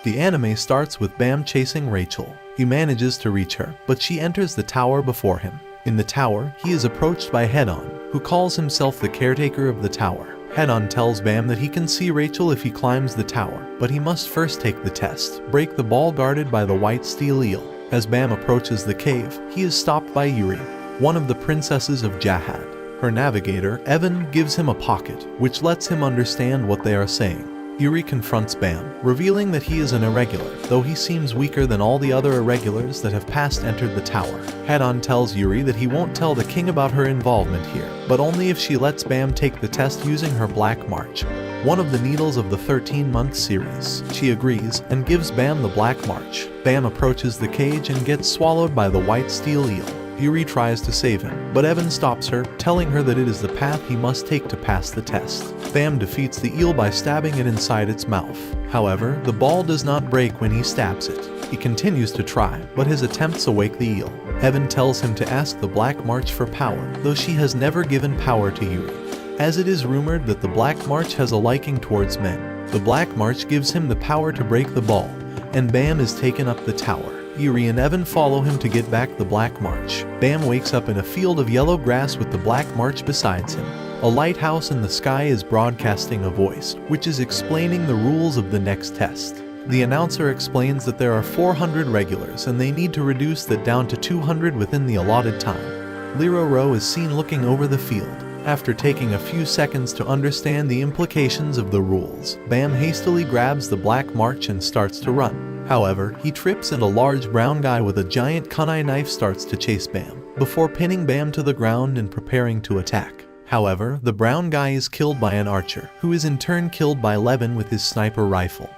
The anime starts with Bam chasing Rachel. He manages to reach her, but she enters the tower before him. In the tower, he is approached by Head-On, who calls himself the caretaker of the tower. Head-On tells Bam that he can see Rachel if he climbs the tower, but he must first take the test, break the ball guarded by the white steel eel. As Bam approaches the cave, he is stopped by Yuri, one of the princesses of Jahad. Her navigator, Evan, gives him a pocket, which lets him understand what they are saying. Yuri confronts Bam, revealing that he is an irregular, though he seems weaker than all the other irregulars that have past entered the tower. Head-On tells Yuri that he won't tell the king about her involvement here, but only if she lets Bam take the test using her Black March, one of the needles of the 13-month series. She agrees and gives Bam the Black March. Bam approaches the cage and gets swallowed by the white steel eel. Yuri tries to save him, but Evan stops her, telling her that it is the path he must take to pass the test. Bam defeats the eel by stabbing it inside its mouth. However, the ball does not break when he stabs it. He continues to try, but his attempts awake the eel. Evan tells him to ask the Black March for power, though she has never given power to Yuri, as it is rumored that the Black March has a liking towards men. The Black March gives him the power to break the ball, and Bam is taken up the tower. Yuri and Evan follow him to get back the Black March. Bam wakes up in a field of yellow grass with the Black March beside him. A lighthouse in the sky is broadcasting a voice, which is explaining the rules of the next test. The announcer explains that there are 400 regulars and they need to reduce that down to 200 within the allotted time. Lero Rowe is seen looking over the field. After taking a few seconds to understand the implications of the rules, Bam hastily grabs the Black March and starts to run. However, he trips and a large brown guy with a giant kunai knife starts to chase Bam, before pinning Bam to the ground and preparing to attack. However, the brown guy is killed by an archer, who is in turn killed by Levin with his sniper rifle.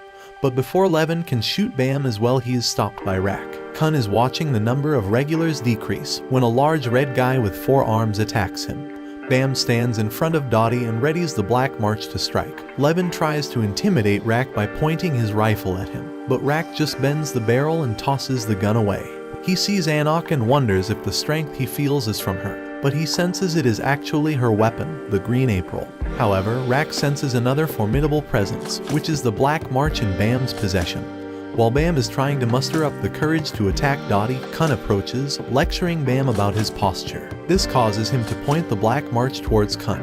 But before Levin can shoot Bam as well, he is stopped by Rak. Kun is watching the number of regulars decrease when a large red guy with 4 arms attacks him. Bam stands in front of Dottie and readies the Black March to strike. Levin tries to intimidate Rak by pointing his rifle at him, but Rak just bends the barrel and tosses the gun away. He sees Anok and wonders if the strength he feels is from her, but he senses it is actually her weapon, the Green April. However, Rak senses another formidable presence, which is the Black March in Bam's possession. While Bam is trying to muster up the courage to attack Dottie, Kun approaches, lecturing Bam about his posture. This causes him to point the Black March towards Kun,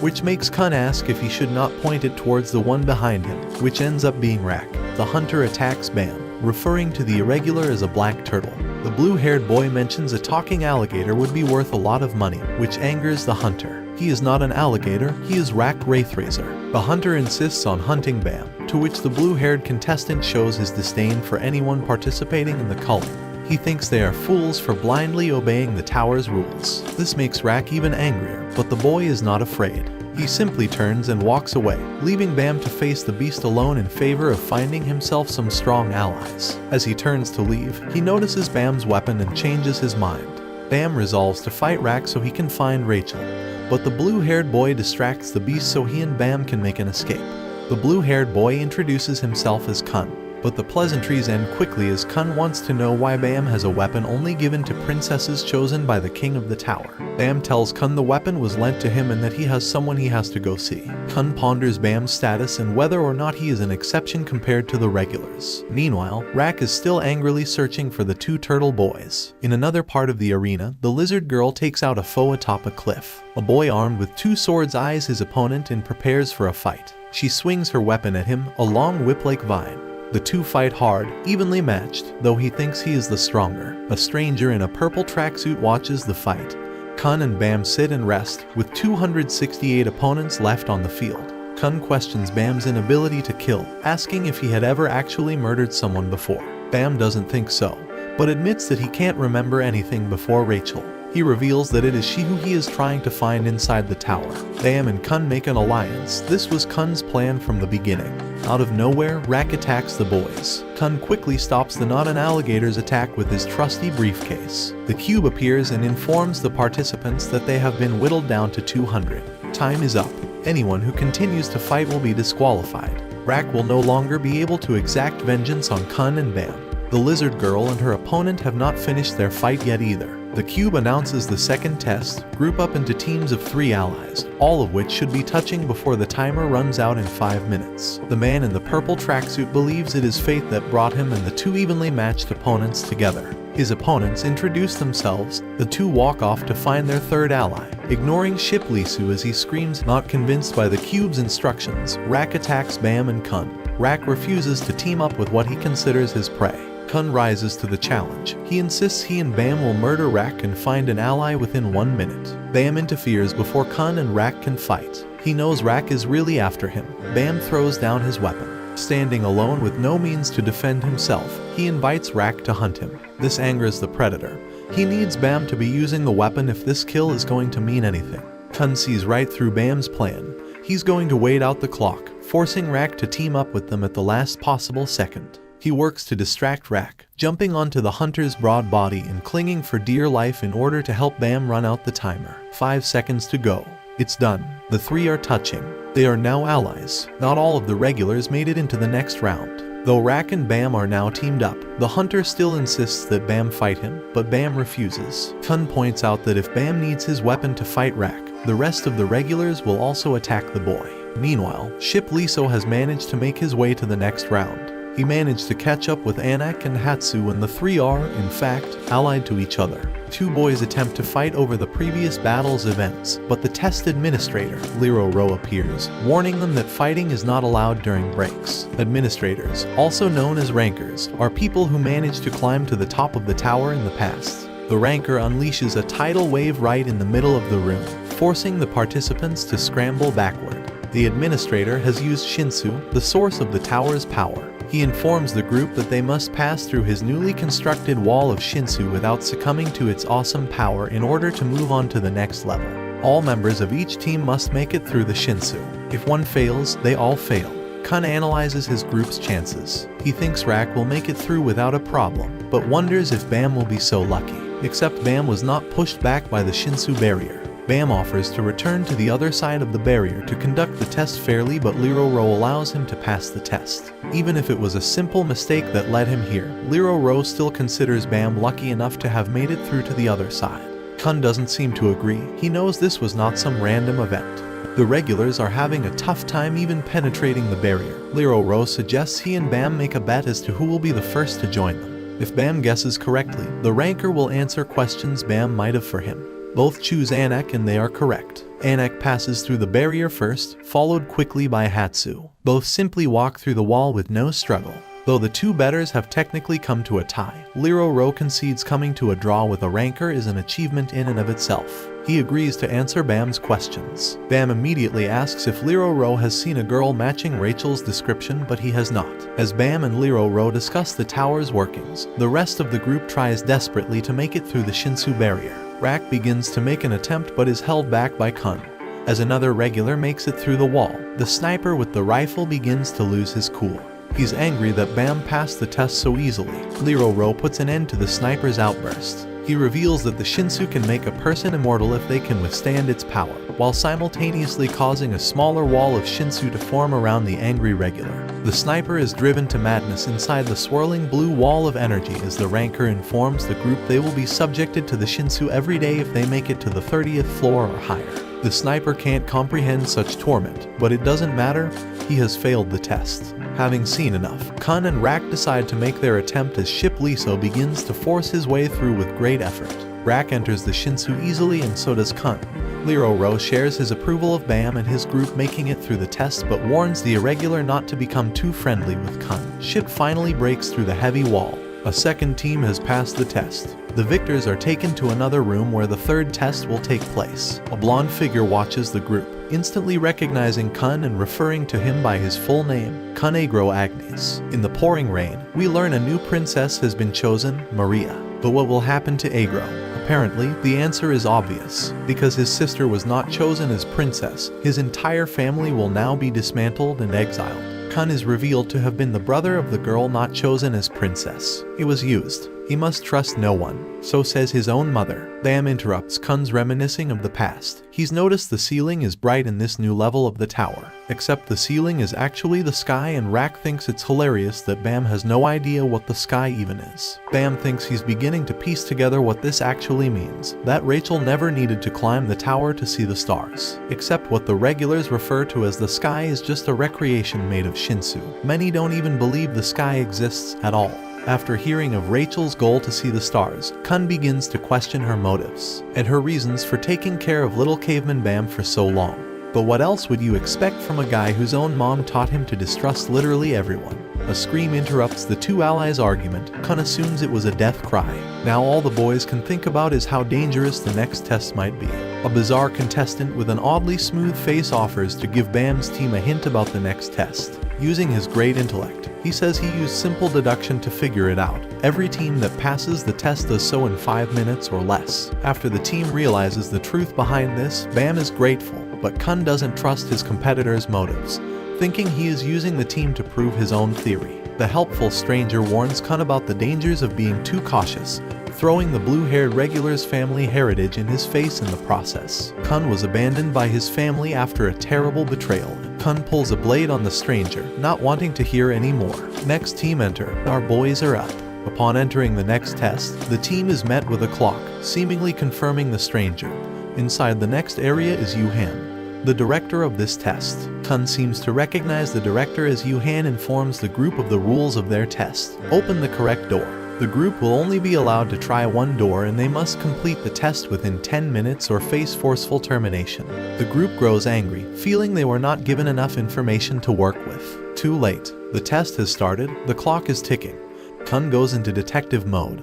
which makes Kun ask if he should not point it towards the one behind him, which ends up being Rak. The hunter attacks Bam, referring to the irregular as a black turtle. The blue-haired boy mentions a talking alligator would be worth a lot of money, which angers the hunter. He is not an alligator, he is Rak Wraithrazor. The hunter insists on hunting Bam, to which the blue-haired contestant shows his disdain for anyone participating in the culling. He thinks they are fools for blindly obeying the tower's rules. This makes Rak even angrier, but the boy is not afraid. He simply turns and walks away, leaving Bam to face the beast alone in favor of finding himself some strong allies. As he turns to leave, he notices Bam's weapon and changes his mind. Bam resolves to fight Rak so he can find Rachel, but the blue-haired boy distracts the beast so he and Bam can make an escape. The blue-haired boy introduces himself as Kun, but the pleasantries end quickly as Kun wants to know why Bam has a weapon only given to princesses chosen by the king of the tower. Bam tells Kun the weapon was lent to him and that he has someone he has to go see. Kun ponders Bam's status and whether or not he is an exception compared to the regulars. Meanwhile, Rak is still angrily searching for the 2 turtle boys. In another part of the arena, the lizard girl takes out a foe atop a cliff. A boy armed with 2 swords eyes his opponent and prepares for a fight. She swings her weapon at him, a long whip-like vine. The 2 fight hard, evenly matched, though he thinks he is the stronger. A stranger in a purple tracksuit watches the fight. Kun and Bam sit and rest, with 268 opponents left on the field. Kun questions Bam's inability to kill, asking if he had ever actually murdered someone before. Bam doesn't think so, but admits that he can't remember anything before Rachel. He reveals that it is she who he is trying to find inside the tower. Bam and Kun make an alliance. This was Kun's plan from the beginning. Out of nowhere, Rak attacks the boys. Kun quickly stops the not-an-alligator's attack with his trusty briefcase. The cube appears and informs the participants that they have been whittled down to 200. Time is up. Anyone who continues to fight will be disqualified. Rak will no longer be able to exact vengeance on Kun and Bam. The lizard girl and her opponent have not finished their fight yet either. The cube announces the second test. Group up into teams of 3 allies, all of which should be touching before the timer runs out in 5 minutes. The man in the purple tracksuit believes it is fate that brought him and the 2 evenly matched opponents together. His opponents introduce themselves. The 2 walk off to find their 3rd ally, ignoring Ship Lisu as he screams. Not convinced by the cube's instructions, Rak attacks Bam and Kun. Rak refuses to team up with what he considers his prey. Kun rises to the challenge. He insists he and Bam will murder Rak and find an ally within 1 minute. Bam interferes before Kun and Rak can fight. He knows Rak is really after him. Bam throws down his weapon. Standing alone with no means to defend himself, he invites Rak to hunt him. This angers the predator. He needs Bam to be using the weapon if this kill is going to mean anything. Kun sees right through Bam's plan. He's going to wait out the clock, forcing Rak to team up with them at the last possible second. He works to distract Rak, jumping onto the hunter's broad body and clinging for dear life in order to help Bam run out the timer. 5 seconds to go. It's done. The 3 are touching. They are now allies. Not all of the regulars made it into the next round. Though Rak and Bam are now teamed up, the hunter still insists that Bam fight him, but Bam refuses. Kun points out that if Bam needs his weapon to fight Rak, the rest of the regulars will also attack the boy. Meanwhile, Ship Liso has managed to make his way to the next round. He managed to catch up with Anak and Hatsu and the 3 are, in fact, allied to each other. 2 boys attempt to fight over the previous battle's events, but the test administrator, Liro Ro, appears, warning them that fighting is not allowed during breaks. Administrators, also known as rankers, are people who managed to climb to the top of the tower in the past. The ranker unleashes a tidal wave right in the middle of the room, forcing the participants to scramble backward. The administrator has used Shinsu, the source of the tower's power. He informs the group that they must pass through his newly constructed wall of Shinsu without succumbing to its awesome power in order to move on to the next level. All members of each team must make it through the Shinsu. If one fails, they all fail. Kun analyzes his group's chances. He thinks Rak will make it through without a problem, but wonders if Bam will be so lucky. Except Bam was not pushed back by the Shinsu barrier. Bam offers to return to the other side of the barrier to conduct the test fairly, but Liro Ro allows him to pass the test. Even if it was a simple mistake that led him here, Liro Ro still considers Bam lucky enough to have made it through to the other side. Kun doesn't seem to agree. He knows this was not some random event. The regulars are having a tough time even penetrating the barrier. Liro Ro suggests he and Bam make a bet as to who will be the first to join them. If Bam guesses correctly, the ranker will answer questions Bam might have for him. Both choose Anak and they are correct. Anak passes through the barrier first, followed quickly by Hatsu. Both simply walk through the wall with no struggle. Though the 2 betters have technically come to a tie, Liro Ro concedes coming to a draw with a ranker is an achievement in and of itself. He agrees to answer Bam's questions. Bam immediately asks if Liro Ro has seen a girl matching Rachel's description, but he has not. As Bam and Liro Ro discuss the tower's workings, the rest of the group tries desperately to make it through the Shinsu barrier. Rak begins to make an attempt but is held back by Kun. As another regular makes it through the wall, the sniper with the rifle begins to lose his cool. He's angry that Bam passed the test so easily. Liro Ro puts an end to the sniper's outburst. He reveals that the Shinsu can make a person immortal if they can withstand its power, while simultaneously causing a smaller wall of Shinsu to form around the angry regular. The sniper is driven to madness inside the swirling blue wall of energy as the ranker informs the group they will be subjected to the Shinsu every day if they make it to the 30th floor or higher. The sniper can't comprehend such torment, but it doesn't matter, he has failed the test. Having seen enough, Kun and Rak decide to make their attempt as Ship Liso begins to force his way through with great effort. Rak enters the Shinsu easily and so does Kun. Liro Ro shares his approval of Bam and his group making it through the test but warns the irregular not to become too friendly with Kun. Ship finally breaks through the heavy wall. A second team has passed the test. The victors are taken to another room where the 3rd test will take place. A blonde figure watches the group, instantly recognizing Kun and referring to him by his full name, Kunegro Agnes. In the pouring rain, we learn a new princess has been chosen, Maria. But what will happen to Agro? Apparently, the answer is obvious. Because his sister was not chosen as princess, his entire family will now be dismantled and exiled. Kun is revealed to have been the brother of the girl not chosen as princess. It was used. He must trust no one, so says his own mother. Bam interrupts Kun's reminiscing of the past. He's noticed the ceiling is bright in this new level of the tower, except the ceiling is actually the sky, and Rak thinks it's hilarious that Bam has no idea what the sky even is. Bam thinks he's beginning to piece together what this actually means, that Rachel never needed to climb the tower to see the stars, except what the regulars refer to as the sky is just a recreation made of Shinsu. Many don't even believe the sky exists at all. After hearing of Rachel's goal to see the stars, Kun begins to question her motives and her reasons for taking care of little caveman Bam for so long. But what else would you expect from a guy whose own mom taught him to distrust literally everyone? A scream interrupts the two allies' argument. Kun assumes it was a death cry. Now all the boys can think about is how dangerous the next test might be. A bizarre contestant with an oddly smooth face offers to give Bam's team a hint about the next test. Using his great intellect, he says he used simple deduction to figure it out. Every team that passes the test does so in 5 minutes or less. After the team realizes the truth behind this, Bam is grateful, but Kun doesn't trust his competitor's motives, thinking he is using the team to prove his own theory. The helpful stranger warns Kun about the dangers of being too cautious, throwing the blue-haired regular's family heritage in his face in the process. Kun was abandoned by his family after a terrible betrayal. Kun pulls a blade on the stranger, not wanting to hear any more. Next team enter. Our boys are up. Upon entering the next test, the team is met with a clock, seemingly confirming the stranger. Inside the next area is Yuhan, the director of this test. Kun seems to recognize the director as Yuhan informs the group of the rules of their test. Open the correct door. The group will only be allowed to try one door, and they must complete the test within 10 minutes or face forceful termination. The group grows angry, feeling they were not given enough information to work with. Too late. The test has started, the clock is ticking. Kun goes into detective mode,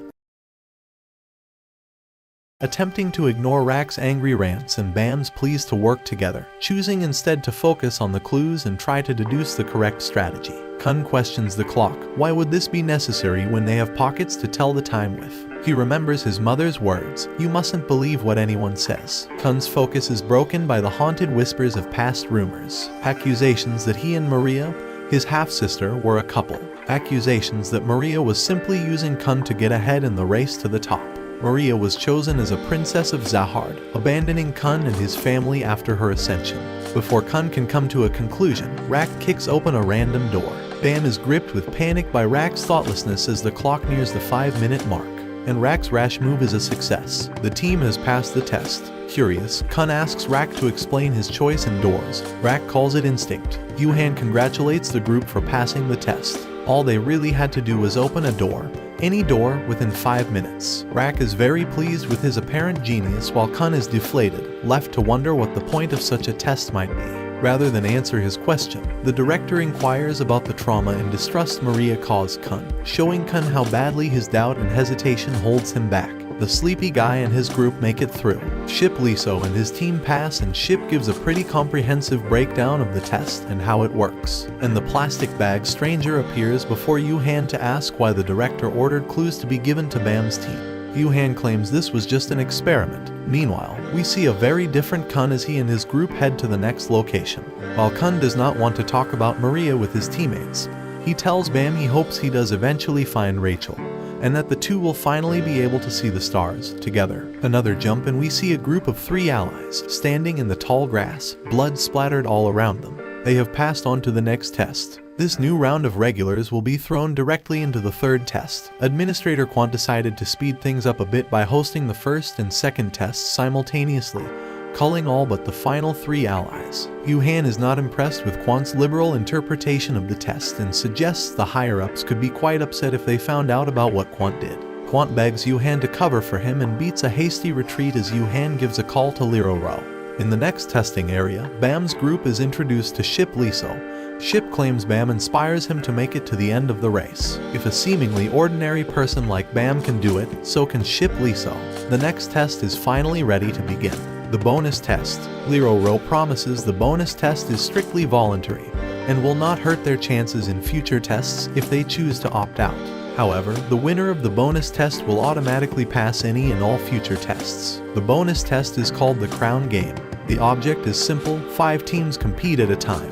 attempting to ignore Rak's angry rants and Bam's pleas to work together, choosing instead to focus on the clues and try to deduce the correct strategy. Kun questions the clock. Why would this be necessary when they have pockets to tell the time with? He remembers his mother's words, "You mustn't believe what anyone says." Kun's focus is broken by the haunted whispers of past rumors, accusations that he and Maria, his half-sister, were a couple, accusations that Maria was simply using Kun to get ahead in the race to the top. Maria was chosen as a princess of Zahard, abandoning Kun and his family after her ascension. Before Kun can come to a conclusion, Rak kicks open a random door. Bam is gripped with panic by Rak's thoughtlessness as the clock nears the 5-minute mark, and Rak's rash move is a success. The team has passed the test. Curious, Kun asks Rak to explain his choice in doors. Rak calls it instinct. Yuhan congratulates the group for passing the test. All they really had to do was open a door, any door, within 5 minutes. Rak is very pleased with his apparent genius, while Kun is deflated, left to wonder what the point of such a test might be. Rather than answer his question, the director inquires about the trauma and distrust Maria caused Kun, showing Kun how badly his doubt and hesitation holds him back. The sleepy guy and his group make it through. Ship Liso and his team pass, and Ship gives a pretty comprehensive breakdown of the test and how it works. And the plastic bag stranger appears before Yuhan to ask why the director ordered clues to be given to Bam's team. Yuhan claims this was just an experiment. Meanwhile, we see a very different Kun as he and his group head to the next location. While Kun does not want to talk about Maria with his teammates, he tells Bam he hopes he does eventually find Rachel, and that the two will finally be able to see the stars together. Another jump, and we see a group of 3 allies standing in the tall grass, blood splattered all around them. They have passed on to the next test. This new round of regulars will be thrown directly into the 3rd test. Administrator Quant decided to speed things up a bit by hosting the 1st and 2nd tests simultaneously, culling all but the final 3 allies. Yuhan is not impressed with Quant's liberal interpretation of the test and suggests the higher-ups could be quite upset if they found out about what Quant did. Quant begs Yuhan to cover for him and beats a hasty retreat as Yuhan gives a call to Liroro. In the next testing area, Bam's group is introduced to Ship Liso. Ship claims Bam inspires him to make it to the end of the race. If a seemingly ordinary person like Bam can do it, so can Ship Liso. The next test is finally ready to begin. The bonus test. Liroro promises the bonus test is strictly voluntary and will not hurt their chances in future tests if they choose to opt out. However, the winner of the bonus test will automatically pass any and all future tests. The bonus test is called the Crown Game. The object is simple: 5 teams compete at a time,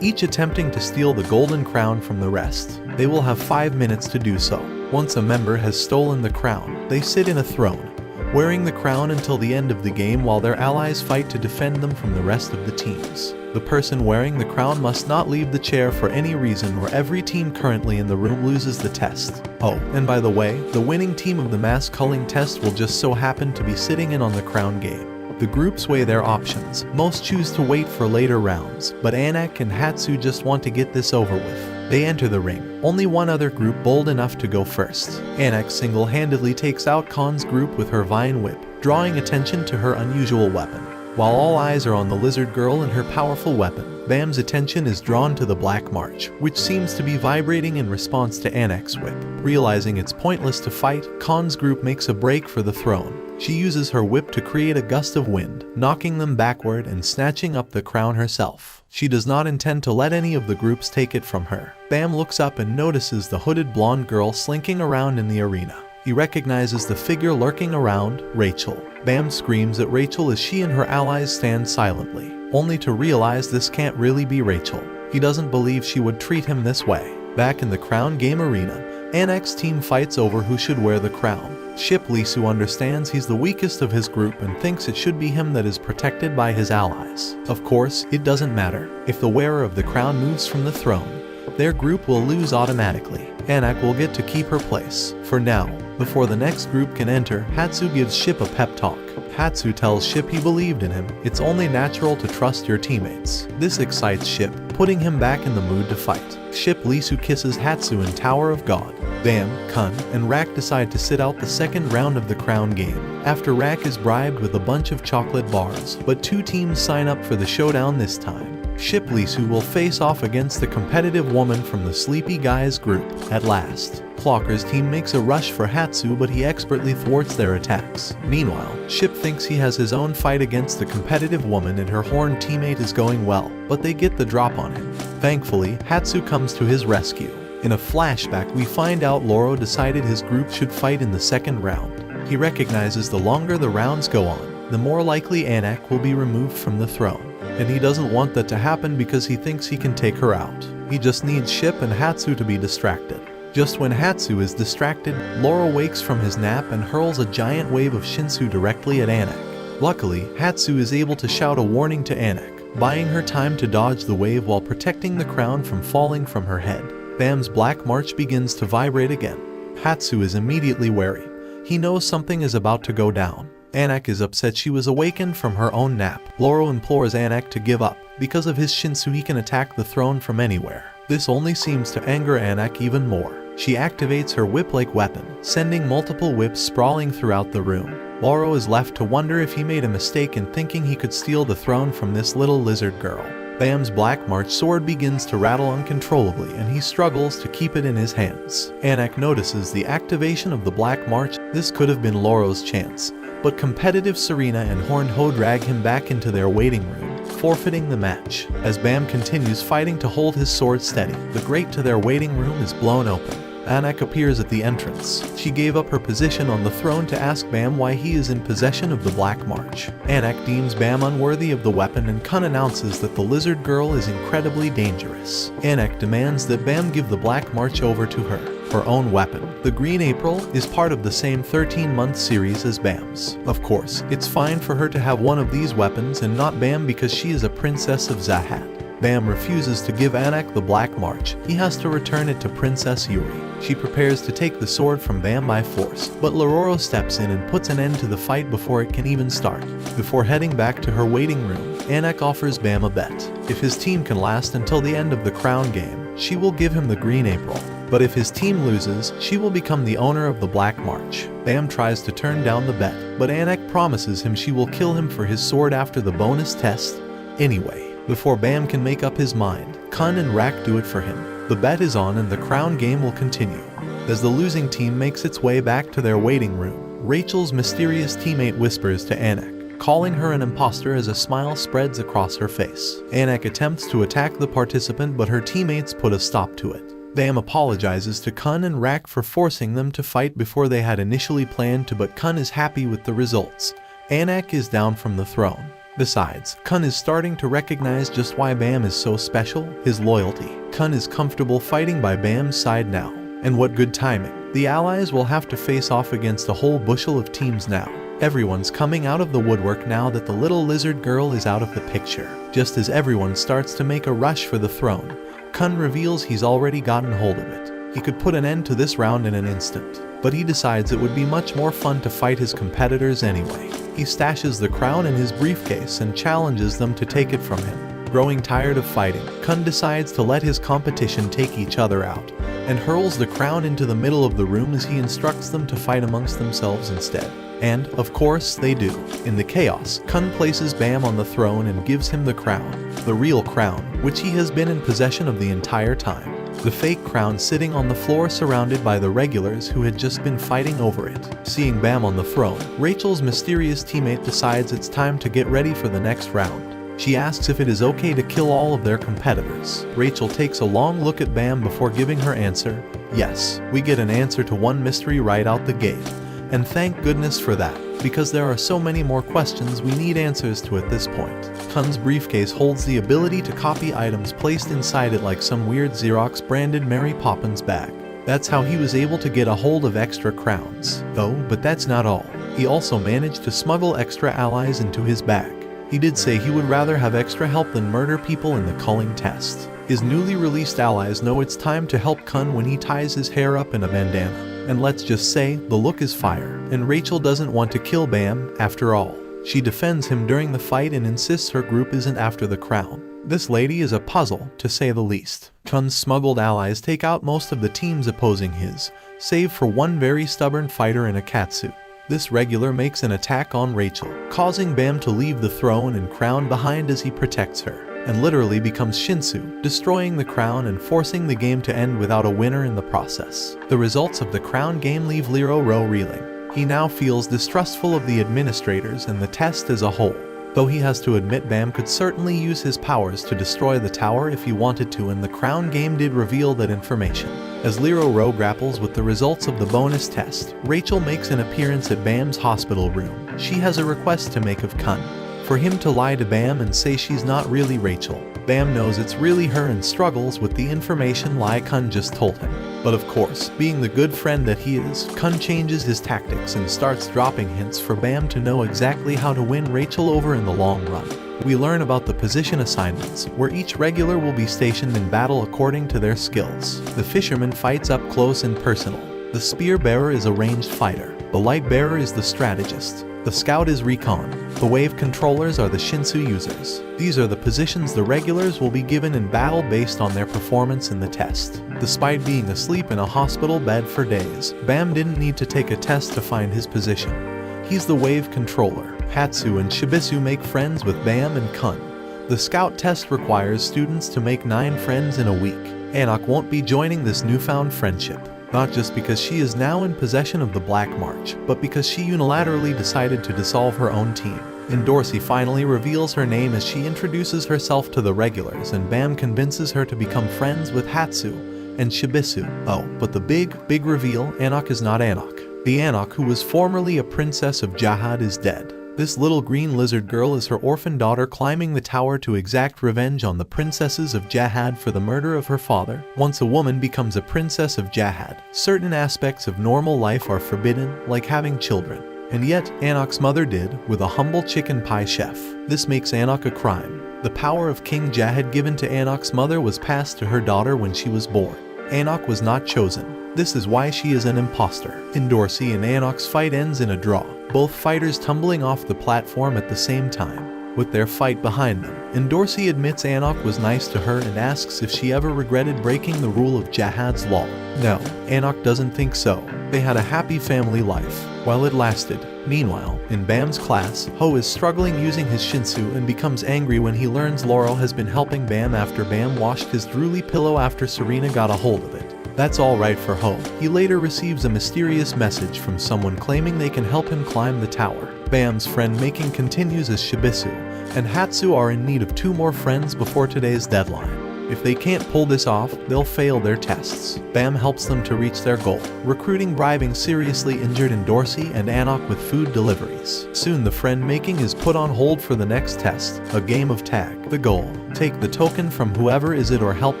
each attempting to steal the golden crown from the rest. They will have 5 minutes to do so. Once a member has stolen the crown, they sit in a throne, wearing the crown until the end of the game while their allies fight to defend them from the rest of the teams. The person wearing the crown must not leave the chair for any reason or every team currently in the room loses the test. Oh, and by the way, the winning team of the mask culling test will just so happen to be sitting in on the crown game. The groups weigh their options. Most choose to wait for later rounds, but Anic and Hatsu just want to get this over with. They enter the ring. Only one other group bold enough to go first. Anic single-handedly takes out Khan's group with her vine whip, drawing attention to her unusual weapon. While all eyes are on the lizard girl and her powerful weapon, Bam's attention is drawn to the Black March, which seems to be vibrating in response to Anic's whip. Realizing it's pointless to fight, Khan's group makes a break for the throne. She uses her whip to create a gust of wind, knocking them backward and snatching up the crown herself. She does not intend to let any of the groups take it from her. Bam looks up and notices the hooded blonde girl slinking around in the arena. He recognizes the figure lurking around, Rachel. Bam screams at Rachel as she and her allies stand silently, only to realize this can't really be Rachel. He doesn't believe she would treat him this way. Back in the crown game arena, Anic's team fights over who should wear the crown. Ship Lisu understands he's the weakest of his group and thinks it should be him that is protected by his allies. Of course, it doesn't matter. If the wearer of the crown moves from the throne, their group will lose automatically. Anic will get to keep her place. For now, before the next group can enter, Hatsu gives Ship a pep talk. Hatsu tells Ship he believed in him. It's only natural to trust your teammates. This excites Ship, putting him back in the mood to fight. Ship Lisu kisses Hatsu in Tower of God. Bam, Kun, and Rak decide to sit out the second round of the crown game, after Rak is bribed with a bunch of chocolate bars, but two teams sign up for the showdown this time. Ship Lisu will face off against the competitive woman from the Sleepy Guys group. At last, Clocker's team makes a rush for Hatsu, but he expertly thwarts their attacks. Meanwhile, Ship thinks he has his own fight against the competitive woman and her horned teammate is going well, but they get the drop on him. Thankfully, Hatsu comes to his rescue. In a flashback, we find out Loro decided his group should fight in the second round. He recognizes the longer the rounds go on, the more likely Anic will be removed from the throne. And he doesn't want that to happen because he thinks he can take her out. He just needs Ship and Hatsu to be distracted. Just when Hatsu is distracted, Loro wakes from his nap and hurls a giant wave of Shinsu directly at Anic. Luckily, Hatsu is able to shout a warning to Anic, buying her time to dodge the wave while protecting the crown from falling from her head. Bam's Black March begins to vibrate again. Hatsu is immediately wary. He knows something is about to go down. Anic is upset she was awakened from her own nap. Loro implores Anic to give up. Because of his Shinsu, he can attack the throne from anywhere. This only seems to anger Anic even more. She activates her whip-like weapon, sending multiple whips sprawling throughout the room. Loro is left to wonder if he made a mistake in thinking he could steal the throne from this little lizard girl. Bam's Black March sword begins to rattle uncontrollably and he struggles to keep it in his hands. Anic notices the activation of the Black March. This could have been Loro's chance, but competitive Serena and Horned Ho drag him back into their waiting room, forfeiting the match. As Bam continues fighting to hold his sword steady, the grate to their waiting room is blown open. Anic appears at the entrance. She gave up her position on the throne to ask Bam why he is in possession of the Black March. Anic deems Bam unworthy of the weapon and Kun announces that the lizard girl is incredibly dangerous. Anic demands that Bam give the Black March over to her own weapon. The Green April is part of the same 13-month series as Bam's. Of course, it's fine for her to have one of these weapons and not Bam because she is a princess of Zahat. Bam refuses to give Anic the Black March. He has to return it to Princess Yuri. She prepares to take the sword from Bam by force, but Loro steps in and puts an end to the fight before it can even start. Before heading back to her waiting room, Anic offers Bam a bet. If his team can last until the end of the crown game, she will give him the Green April. But if his team loses, she will become the owner of the Black March. Bam tries to turn down the bet, but Anic promises him she will kill him for his sword after the bonus test. Anyway, before Bam can make up his mind, Kun and Rak do it for him. The bet is on and the crown game will continue. As the losing team makes its way back to their waiting room, Rachel's mysterious teammate whispers to Anic, calling her an imposter as a smile spreads across her face. Anic attempts to attack the participant, but her teammates put a stop to it. Bam apologizes to Kun and Rak for forcing them to fight before they had initially planned to, but Kun is happy with the results. Anic is down from the throne. Besides, Kun is starting to recognize just why Bam is so special, his loyalty. Kun is comfortable fighting by Bam's side now. And what good timing. The allies will have to face off against a whole bushel of teams now. Everyone's coming out of the woodwork now that the little lizard girl is out of the picture. Just as everyone starts to make a rush for the throne, Kun reveals he's already gotten hold of it. He could put an end to this round in an instant, but he decides it would be much more fun to fight his competitors anyway. He stashes the crown in his briefcase and challenges them to take it from him. Growing tired of fighting, Kun decides to let his competition take each other out, and hurls the crown into the middle of the room as he instructs them to fight amongst themselves instead. And, of course, they do. In the chaos, Kun places Bam on the throne and gives him the crown. The real crown, which he has been in possession of the entire time. The fake crown sitting on the floor surrounded by the regulars who had just been fighting over it. Seeing Bam on the throne, Rachel's mysterious teammate decides it's time to get ready for the next round. She asks if it is okay to kill all of their competitors. Rachel takes a long look at Bam before giving her answer. Yes, we get an answer to one mystery right out the gate. And thank goodness for that, because there are so many more questions we need answers to at this point. Kun's briefcase holds the ability to copy items placed inside it like some weird Xerox branded Mary Poppins bag. That's how he was able to get a hold of extra crowns. Oh, but that's not all. He also managed to smuggle extra allies into his bag. He did say he would rather have extra help than murder people in the culling test. His newly released allies know it's time to help Kun when he ties his hair up in a bandana. And let's just say, the look is fire, and Rachel doesn't want to kill Bam, after all. She defends him during the fight and insists her group isn't after the crown. This lady is a puzzle, to say the least. Kun's smuggled allies take out most of the teams opposing his, save for one very stubborn fighter in a catsuit. This regular makes an attack on Rachel, causing Bam to leave the throne and crown behind as he protects her, and literally becomes Shinsu, destroying the crown and forcing the game to end without a winner in the process. The results of the crown game leave Lero reeling. He now feels distrustful of the administrators and the test as a whole, though he has to admit Bam could certainly use his powers to destroy the tower if he wanted to, and the crown game did reveal that information. As Lero grapples with the results of the bonus test, Rachel makes an appearance at Bam's hospital room. She has a request to make of Kun. For him to lie to Bam and say she's not really Rachel. Bam knows it's really her and struggles with the information lie Kun just told him. But of course, being the good friend that he is, Kun changes his tactics and starts dropping hints for Bam to know exactly how to win Rachel over in the long run. We learn about the position assignments, where each regular will be stationed in battle according to their skills. The fisherman fights up close and personal. The spear bearer is a ranged fighter. The light bearer is the strategist. The scout is recon. The wave controllers are the Shinsu users. These are the positions the regulars will be given in battle based on their performance in the test. Despite being asleep in a hospital bed for days, Bam didn't need to take a test to find his position. He's the wave controller. Hatsu and Shibisu make friends with Bam and Kun. The scout test requires students to make 9 friends in a week. Anik won't be joining this newfound friendship. Not just because she is now in possession of the Black March, but because she unilaterally decided to dissolve her own team. And Dorsey finally reveals her name as she introduces herself to the regulars, and Bam convinces her to become friends with Hatsu and Shibisu. Oh, but the big reveal, Anik is not Anik. The Anik who was formerly a princess of Jahad is dead. This little green lizard girl is her orphan daughter climbing the tower to exact revenge on the princesses of Jahad for the murder of her father. Once a woman becomes a princess of Jahad, certain aspects of normal life are forbidden, like having children. And yet, Anik's mother did, with a humble chicken pie chef. This makes Anik a crime. The power of King Jahad given to Anik's mother was passed to her daughter when she was born. Anik was not chosen. This is why she is an imposter. In Dorsey and Anik's fight ends in a draw, both fighters tumbling off the platform at the same time, with their fight behind them. And Dorsey admits Anik was nice to her and asks if she ever regretted breaking the rule of Jahad's law. No, Anik doesn't think so. They had a happy family life, while it lasted. Meanwhile, in Bam's class, Ho is struggling using his Shinsu and becomes angry when he learns Laurel has been helping Bam after Bam washed his drooly pillow after Serena got a hold of it. That's alright for Ho. He later receives a mysterious message from someone claiming they can help him climb the tower. Bam's friend-making continues as Shibisu and Hatsu are in need of 2 more friends before today's deadline. If they can't pull this off, they'll fail their tests. Bam helps them to reach their goal, recruiting bribing seriously injured in Dorsey and Anik with food deliveries. Soon the friend-making is put on hold for the next test, a game of tag. The goal: take the token from whoever is it or help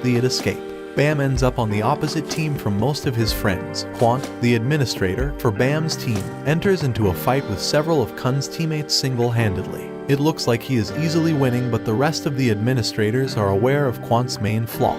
the it escape. Bam ends up on the opposite team from most of his friends. Quant, the administrator for Bam's team, enters into a fight with several of Kun's teammates single-handedly. It looks like he is easily winning, but the rest of the administrators are aware of Quant's main flaw.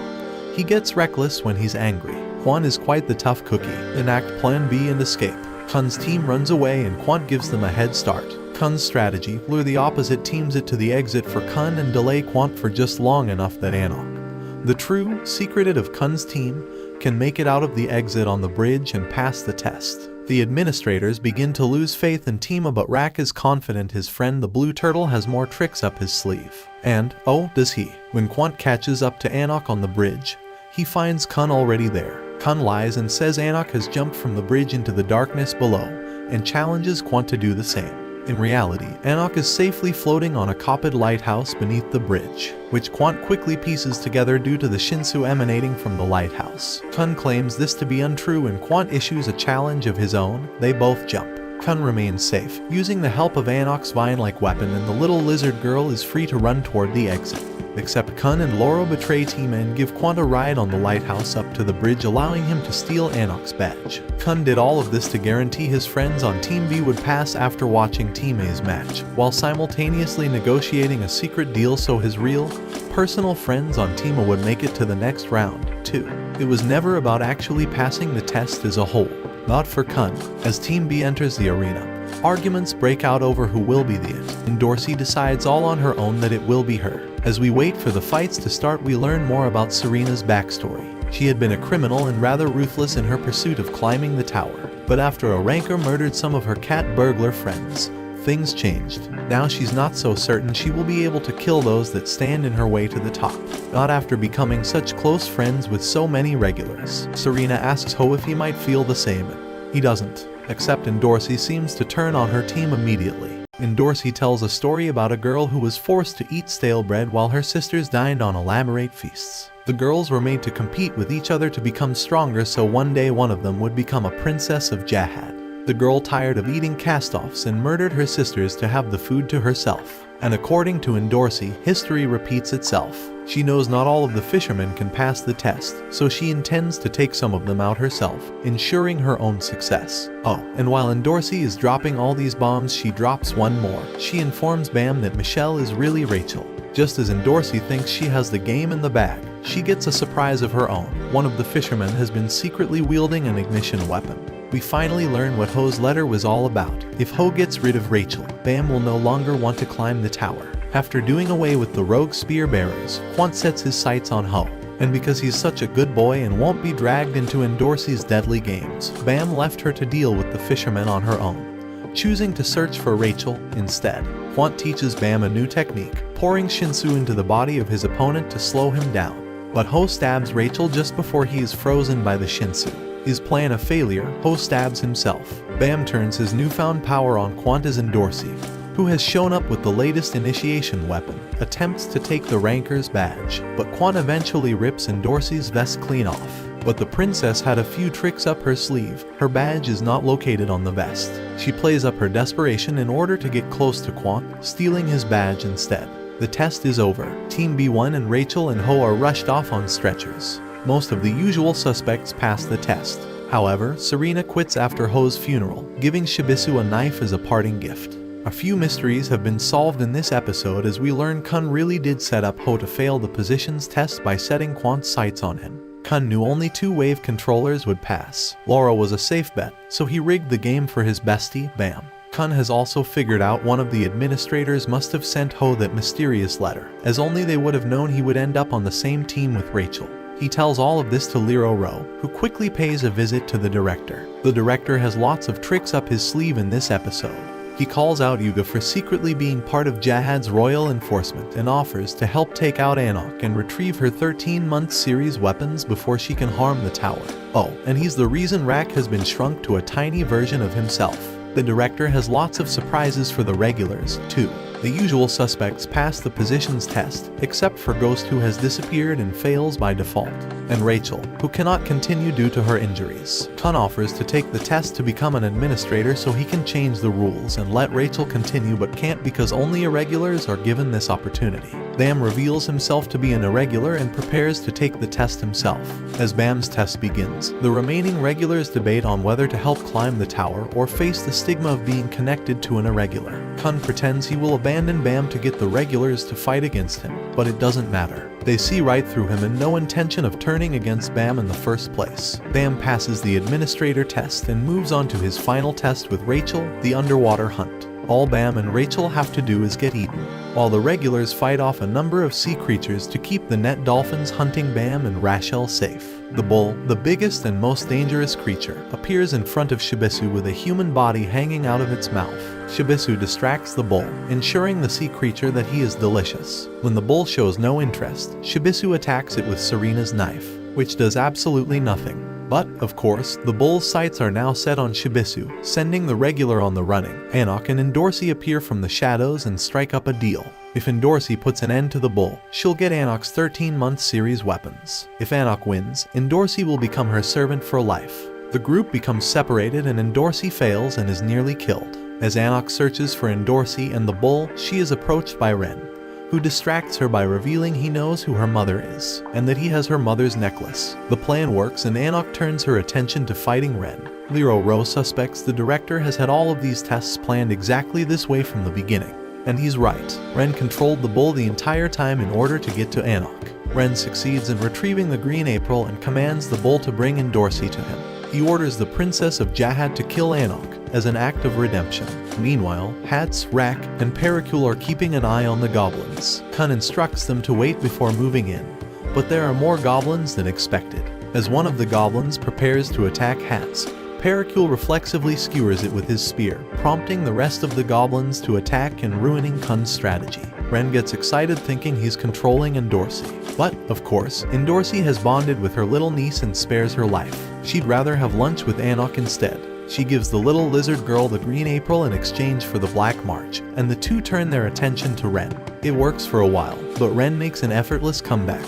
He gets reckless when he's angry. Quant is quite the tough cookie. Enact Plan B and escape. Kun's team runs away and Quant gives them a head start. Kun's strategy: lure the opposite teams to the exit for Kun and delay Quant for just long enough that Anik, the true secret of Kun's team, can make it out of the exit on the bridge and pass the test. The administrators begin to lose faith in Tima, but Rak is confident his friend the blue turtle has more tricks up his sleeve. And, oh, does he. When Quant catches up to Anik on the bridge, he finds Kun already there. Kun lies and says Anik has jumped from the bridge into the darkness below, and challenges Quant to do the same. In reality, Anik is safely floating on a copped lighthouse beneath the bridge, which Quant quickly pieces together due to the Shinsu emanating from the lighthouse. Kun claims this to be untrue and Quant issues a challenge of his own. They both jump. Kun remains safe, using the help of Anik's vine-like weapon, and the little lizard girl is free to run toward the exit. Except Kun and Lauro betray Tima and give Quant a ride on the lighthouse up to the bridge, allowing him to steal Anik's badge. Kun did all of this to guarantee his friends on Team B would pass after watching Time's match, while simultaneously negotiating a secret deal so his real, personal friends on Tima would make it to the next round, too. It was never about actually passing the test as a whole. Not for Kun. As Team B enters the arena, arguments break out over who will be the it, and Dorsey decides all on her own that it will be her. As we wait for the fights to start, we learn more about Serena's backstory. She had been a criminal and rather ruthless in her pursuit of climbing the tower, but after a ranker murdered some of her cat burglar friends, things changed. Now she's not so certain she will be able to kill those that stand in her way to the top. Not after becoming such close friends with so many regulars. Serena asks Ho if he might feel the same. He doesn't, except Dorsey seems to turn on her team immediately. Dorsey tells a story about a girl who was forced to eat stale bread while her sisters dined on elaborate feasts. The girls were made to compete with each other to become stronger, so one day one of them would become a princess of Jahad. The girl tired of eating cast-offs and murdered her sisters to have the food to herself. And according to Dorsey, history repeats itself. She knows not all of the fishermen can pass the test, so she intends to take some of them out herself, ensuring her own success. Oh, and while Dorsey is dropping all these bombs, she drops one more. She informs Bam that Michelle is really Rachel. Just as Dorsey thinks she has the game in the bag, she gets a surprise of her own. One of the fishermen has been secretly wielding an ignition weapon. We finally learn what Ho's letter was all about. If Ho gets rid of Rachel, Bam will no longer want to climb the tower. After doing away with the rogue spear bearers, Quant sets his sights on Ho. And because he's such a good boy and won't be dragged into Dorsey's deadly games, Bam left her to deal with the fishermen on her own, choosing to search for Rachel instead. Quant teaches Bam a new technique, pouring Shinsu into the body of his opponent to slow him down. But Ho stabs Rachel just before he is frozen by the Shinsu. His plan a failure, Ho stabs himself. Bam turns his newfound power on Quant as Dorsey, who has shown up with the latest initiation weapon, attempts to take the ranker's badge, but Quant eventually rips Dorsey's vest clean off. But the princess had a few tricks up her sleeve. Her badge is not located on the vest. She plays up her desperation in order to get close to Quant, stealing his badge instead. The test is over. Team B1 and Rachel and Ho are rushed off on stretchers. Most of the usual suspects pass the test. However, Serena quits after Ho's funeral, giving Shibisu a knife as a parting gift. A few mysteries have been solved in this episode as we learn Kun really did set up Ho to fail the positions test by setting Quant's sights on him. Kun knew only 2 wave controllers would pass. Laura was a safe bet, so he rigged the game for his bestie, Bam. Kun has also figured out one of the administrators must have sent Ho that mysterious letter, as only they would have known he would end up on the same team with Rachel. He tells all of this to Liro Ro, who quickly pays a visit to the director. The director has lots of tricks up his sleeve in this episode. He calls out Yuga for secretly being part of Jahad's royal enforcement and offers to help take out Anik and retrieve her 13-month series weapons before she can harm the tower. Oh, and he's the reason Rak has been shrunk to a tiny version of himself. The director has lots of surprises for the regulars, too. The usual suspects pass the positions test, except for Ghost, who has disappeared and fails by default, and Rachel, who cannot continue due to her injuries. Kun offers to take the test to become an administrator so he can change the rules and let Rachel continue, but can't because only irregulars are given this opportunity. Bam reveals himself to be an irregular and prepares to take the test himself. As Bam's test begins, the remaining regulars debate on whether to help climb the tower or face the stigma of being connected to an irregular. Kun pretends he will abandon Bam to get the regulars to fight against him, but it doesn't matter. They see right through him and no intention of turning against Bam in the first place. Bam passes the administrator test and moves on to his final test with Rachel, the underwater hunt. All Bam and Rachel have to do is get eaten, while the regulars fight off a number of sea creatures to keep the net dolphins hunting Bam and Rachel safe. The bull, the biggest and most dangerous creature, appears in front of Shibisu with a human body hanging out of its mouth. Shibisu distracts the bull, ensuring the sea creature that he is delicious. When the bull shows no interest, Shibisu attacks it with Serena's knife, which does absolutely nothing. But, of course, the bull's sights are now set on Shibisu, sending the regular on the running. Anok and Endorsi appear from the shadows and strike up a deal. If Endorsi puts an end to the bull, she'll get Anok's 13-month series weapons. If Anok wins, Endorsi will become her servant for life. The group becomes separated and Endorsi fails and is nearly killed. As Anok searches for Endorsi and the bull, she is approached by Ren, who distracts her by revealing he knows who her mother is, and that he has her mother's necklace. The plan works and Anok turns her attention to fighting Ren. Lero Ro suspects the director has had all of these tests planned exactly this way from the beginning. And he's right. Ren controlled the bull the entire time in order to get to Anok. Ren succeeds in retrieving the green April and commands the bull to bring Endorsi to him. He orders the Princess of Jahad to kill Anok as an act of redemption. Meanwhile, Hats, Rak, and Pericule are keeping an eye on the goblins. Kun instructs them to wait before moving in, but there are more goblins than expected. As one of the goblins prepares to attack Hats, Pericule reflexively skewers it with his spear, prompting the rest of the goblins to attack and ruining Kun's strategy. Ren gets excited thinking he's controlling Endorsi. But, of course, Endorsi has bonded with her little niece and spares her life. She'd rather have lunch with Anok instead. She gives the little lizard girl the green April in exchange for the Black March, and the two turn their attention to Ren. It works for a while, but Ren makes an effortless comeback.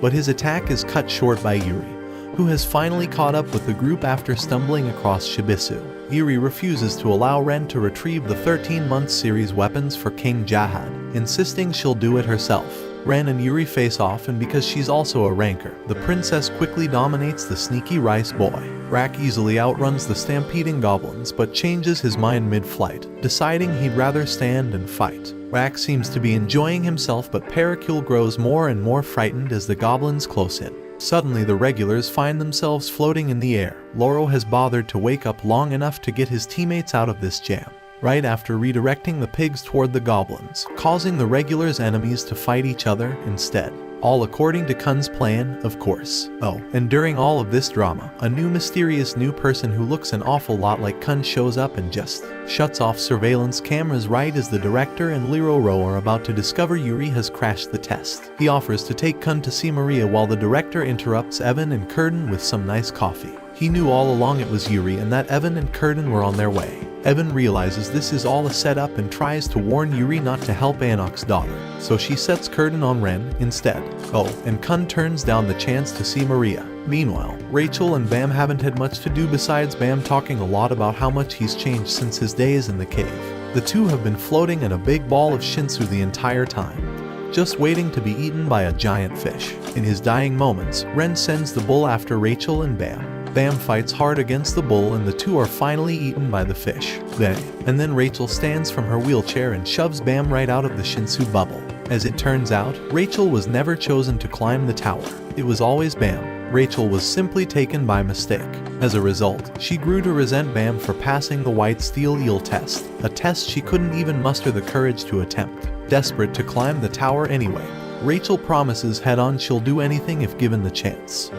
But his attack is cut short by Yuri, who has finally caught up with the group after stumbling across Shibisu. Yuri refuses to allow Ren to retrieve the 13-month series weapons for King Jahad, insisting she'll do it herself. Ren and Yuri face off, and because she's also a ranker, the princess quickly dominates the sneaky rice boy. Rak easily outruns the stampeding goblins, but changes his mind mid-flight, deciding he'd rather stand and fight. Rak seems to be enjoying himself, but Pericule grows more and more frightened as the goblins close in. Suddenly the regulars find themselves floating in the air. Loro has bothered to wake up long enough to get his teammates out of this jam, right after redirecting the pigs toward the goblins, causing the regulars' enemies to fight each other instead. All according to Kun's plan, of course. Oh, and during all of this drama, a mysterious new person who looks an awful lot like Kun shows up and just shuts off surveillance cameras right as the director and Lero Ro are about to discover Yuri has crashed the test. He offers to take Kun to see Maria while the director interrupts Evan and Curtin with some nice coffee. He knew all along it was Yuri and that Evan and Curtin were on their way. Evan realizes this is all a setup and tries to warn Yuri not to help Anok's daughter, so she sets Curtin on Ren instead. Oh, and Kun turns down the chance to see Maria. Meanwhile, Rachel and Bam haven't had much to do besides Bam talking a lot about how much he's changed since his days in the cave. The two have been floating in a big ball of Shinsu the entire time, just waiting to be eaten by a giant fish. In his dying moments, Ren sends the bull after Rachel and Bam. Bam fights hard against the bull and the two are finally eaten by the fish. Then Rachel stands from her wheelchair and shoves Bam right out of the Shinsu bubble. As it turns out, Rachel was never chosen to climb the tower. It was always Bam. Rachel was simply taken by mistake. As a result, she grew to resent Bam for passing the white steel eel test, a test she couldn't even muster the courage to attempt. Desperate to climb the tower anyway, Rachel promises Head-On she'll do anything if given the chance.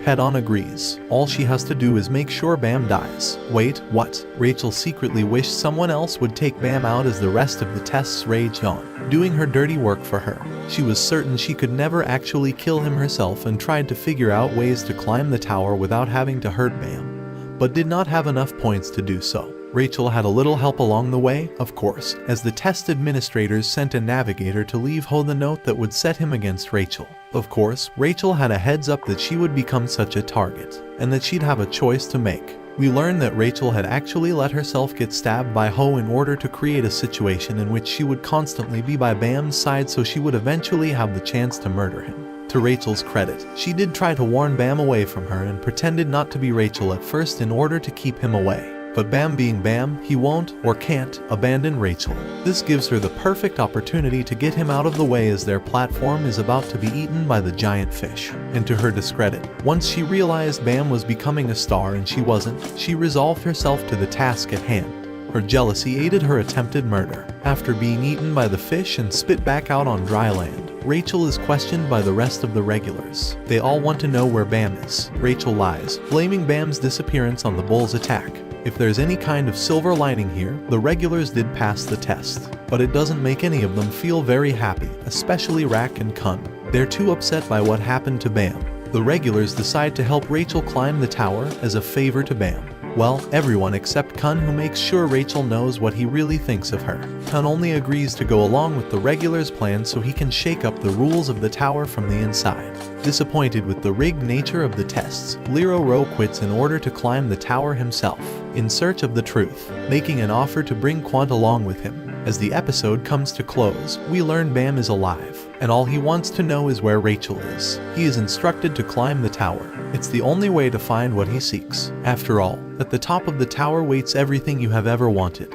Head-On agrees. All she has to do is make sure Bam dies. Wait, what? Rachel secretly wished someone else would take Bam out as the rest of the tests raged on, doing her dirty work for her. She was certain she could never actually kill him herself and tried to figure out ways to climb the tower without having to hurt Bam, but did not have enough points to do so. Rachel had a little help along the way, of course, as the test administrators sent a navigator to leave Ho the note that would set him against Rachel. Of course, Rachel had a heads up that she would become such a target, and that she'd have a choice to make. We learn that Rachel had actually let herself get stabbed by Ho in order to create a situation in which she would constantly be by Bam's side, so she would eventually have the chance to murder him. To Rachel's credit, she did try to warn Bam away from her and pretended not to be Rachel at first in order to keep him away. But Bam being Bam, he won't or can't abandon Rachel. This gives her the perfect opportunity to get him out of the way as their platform is about to be eaten by the giant fish. And to her discredit, once she realized Bam was becoming a star and she wasn't, she resolved herself to the task at hand. Her jealousy aided her attempted murder. After being eaten by the fish and spit back out on dry land, Rachel is questioned by the rest of the regulars. They all want to know where Bam is. Rachel lies, blaming Bam's disappearance on the bull's attack. If there's any kind of silver lining here, the regulars did pass the test. But it doesn't make any of them feel very happy, especially Rak and Kun. They're too upset by what happened to Bam. The regulars decide to help Rachel climb the tower as a favor to Bam. Well, everyone except Kun, who makes sure Rachel knows what he really thinks of her. Kun only agrees to go along with the regulars' plan so he can shake up the rules of the tower from the inside. Disappointed with the rigged nature of the tests, Lero Ro quits in order to climb the tower himself, in search of the truth, making an offer to bring Quant along with him. As the episode comes to close, we learn Bam is alive, and all he wants to know is where Rachel is. He is instructed to climb the tower. It's the only way to find what he seeks. After all, at the top of the tower waits everything you have ever wanted.